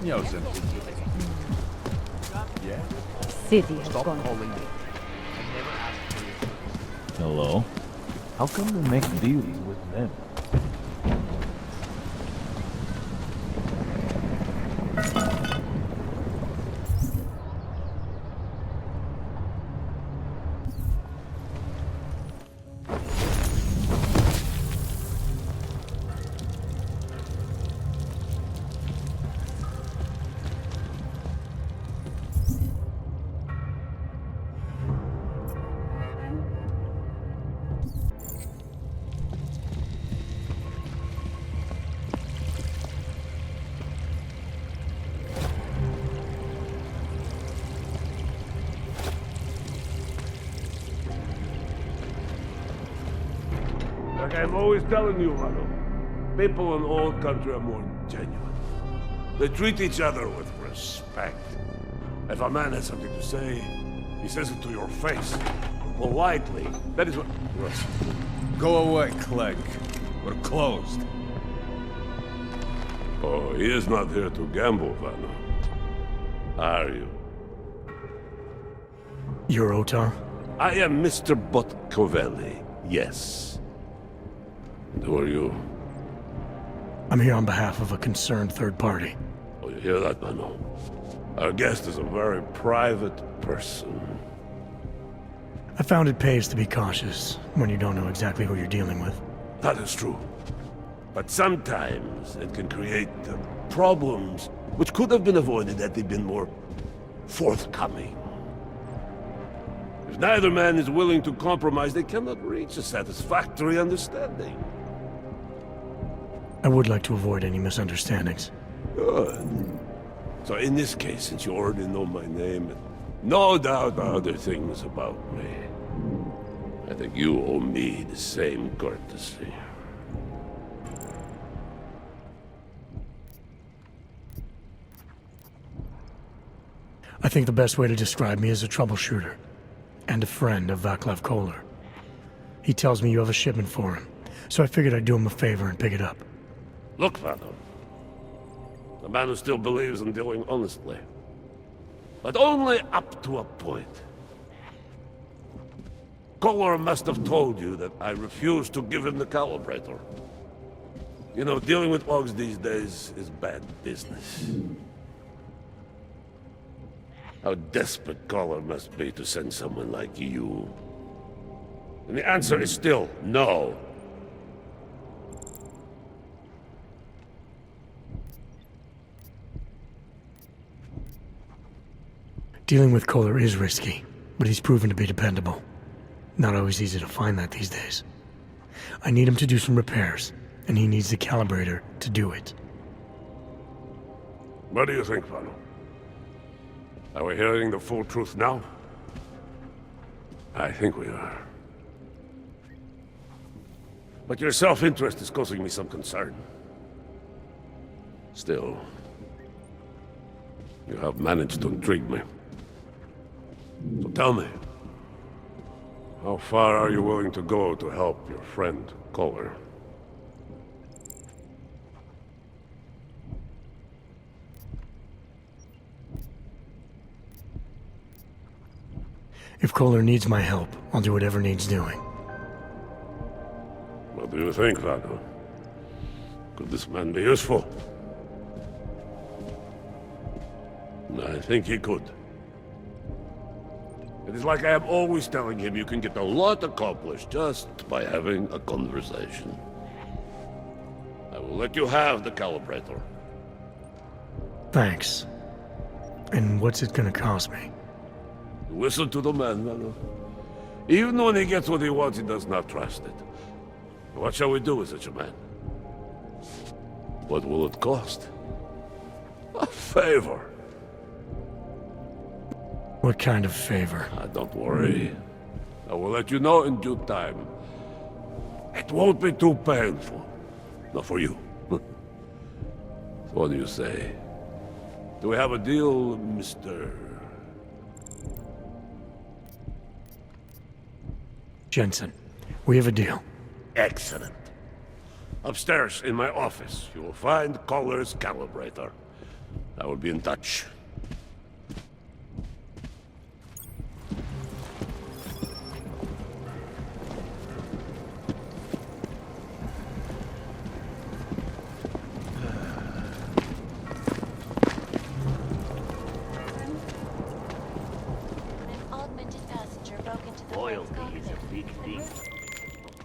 Yo, Sim. Yeah? City has Stop gone. calling me. Hello? How come you make deals with them? Like I'm always telling you, Vano, people in all country are more genuine. They treat each other with respect. If a man has something to say, he says it to your face. Politely. That is what... Go away, Clegg. We're closed. Oh, he is not here to gamble, Vano. Are you? You're Otar? I am Mr. Botkovelli, yes. And who are you? I'm here on behalf of a concerned third party. Oh, you hear that, Vano? Our guest is a very private person. I found it pays to be cautious when you don't know exactly who you're dealing with. That is true. But sometimes it can create problems which could have been avoided had they been more forthcoming. If neither man is willing to compromise, they cannot reach a satisfactory understanding. I would like to avoid any misunderstandings. Good. So in this case, since you already know my name, and no doubt other things about me, I think you owe me the same courtesy. I think the best way to describe me is a troubleshooter and a friend of Vaclav Koller. He tells me you have a shipment for him, so I figured I'd do him a favor and pick it up. Look, Father. The man who still believes in dealing honestly. But only up to a point. Koller must have told you that I refused to give him the Calibrator. You know, dealing with logs these days is bad business. How desperate Koller must be to send someone like you. And the answer is still no. Dealing with Koller is risky, but he's proven to be dependable. Not always easy to find that these days. I need him to do some repairs, and he needs the Calibrator to do it. What do you think, Vano? Are we hearing the full truth now? I think we are. But your self-interest is causing me some concern. Still, you have managed to intrigue me. So tell me, how far are you willing to go to help your friend, Koller? If Koller needs my help, I'll do whatever needs doing. What do you think, Vano? Could this man be useful? I think he could. It is like I am always telling him, you can get a lot accomplished just by having a conversation. I will let you have the Calibrator. Thanks. And what's it gonna cost me? Listen to the man, Vano. Even when he gets what he wants, he does not trust it. What shall we do with such a man? What will it cost? A favor. What kind of favor? Don't worry. I will let you know in due time. It won't be too painful. Not for you. What do you say? Do we have a deal, Mr. Jensen, we have a deal. I will be in touch.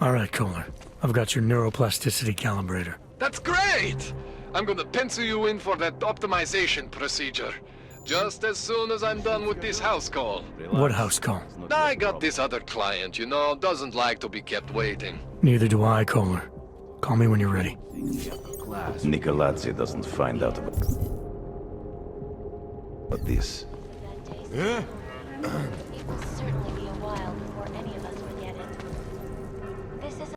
All right, Kohler. I've got your neuroplasticity calibrator. That's great! I'm gonna pencil you in for that optimization procedure. Just as soon as I'm done with this house call. What house call? I got this other client, you know, doesn't like to be kept waiting. Neither do I, Kohler. Call me when you're ready. Nikolazzi doesn't find out about this. It will certainly be a while before any of us will get it. This is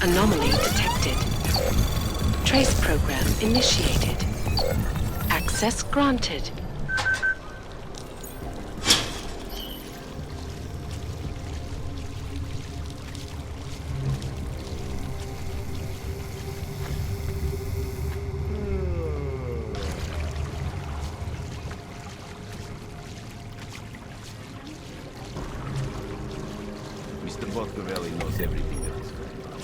Anomaly detected. Trace program initiated. Access granted. Mr. Botcarelli knows everything that is going on.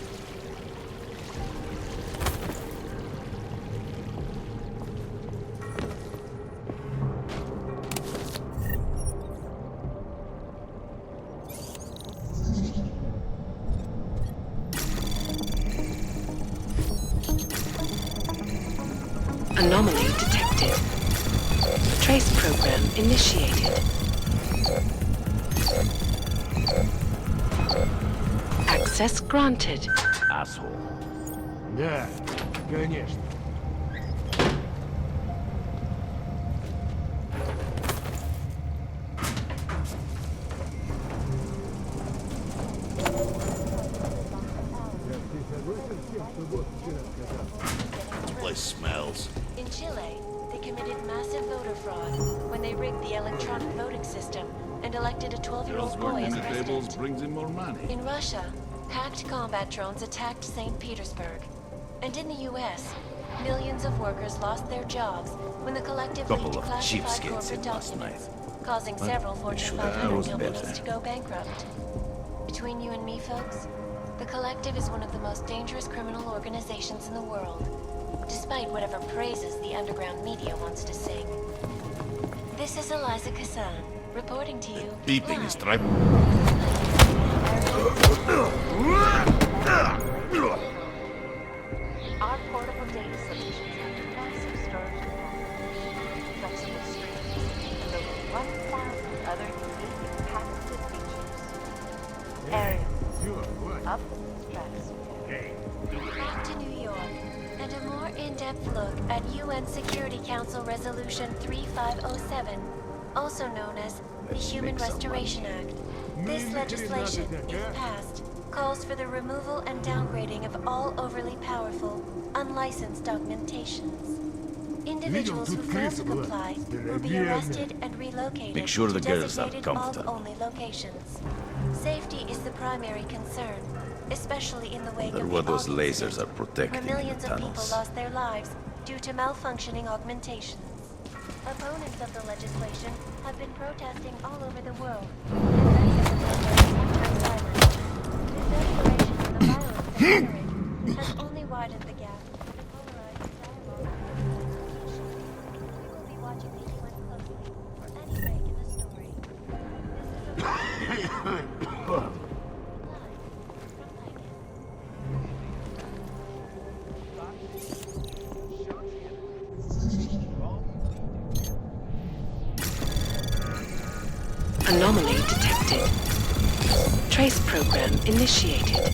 Anomaly detected. Trace program initiated. Access granted. Asshole. Да, конечно. Place smells. in Chile. They committed massive voter fraud when they rigged the electronic voting system and elected a 12-year-old boy as president. Brings in more money. In Russia, hacked combat drones attacked St. Petersburg. And in the U.S., millions of workers lost their jobs when the collective Couple leaked of classified cheapskates corporate in last documents, causing several Fortune should 500 have companies better. to go bankrupt. Between you and me, folks, the collective is one of the most dangerous criminal organizations in the world, despite whatever praises the underground media wants to sing. This is Eliza Kassan, reporting to you. Beeping live. is trying. Our portable data solutions have massive storage capacity, flexible streams, and over 1,000 other unique and patented features. Aerial, up stratosphere. Back to New York, and a more in-depth look at UN Security Council Resolution 3507, also known as the Human Restoration Act. This legislation, if passed, calls for the removal and downgrading of all overly powerful, unlicensed augmentations. Individuals who fail to comply will be arrested and relocated Make sure to the girls are designated comfortable. aug-only locations. Safety is the primary concern, especially in the wake Wonder of what the those Aug lasers incident, are protecting where in the millions of people tunnels. lost their lives due to malfunctioning augmentations. Opponents of the legislation have been protesting all over the world, and many of them have silence. This declaration of the violence they generate has only widened the gap in the polarized dialogue. We will be watching the UN closely for any break in the story. This is a live from Icon. Anomaly detected. Trace program initiated.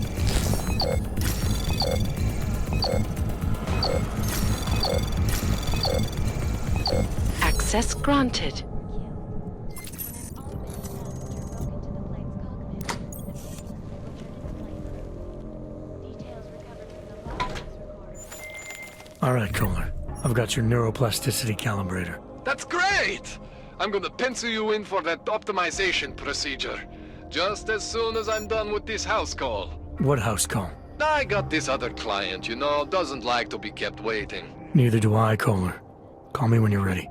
Access granted. All right, Kohler. I've got your neuroplasticity calibrator. That's great! I'm gonna pencil you in for that optimization procedure. Just as soon as I'm done with this house call. What house call? I got this other client, you know, doesn't like to be kept waiting. Neither do I, Kohler. Call me when you're ready.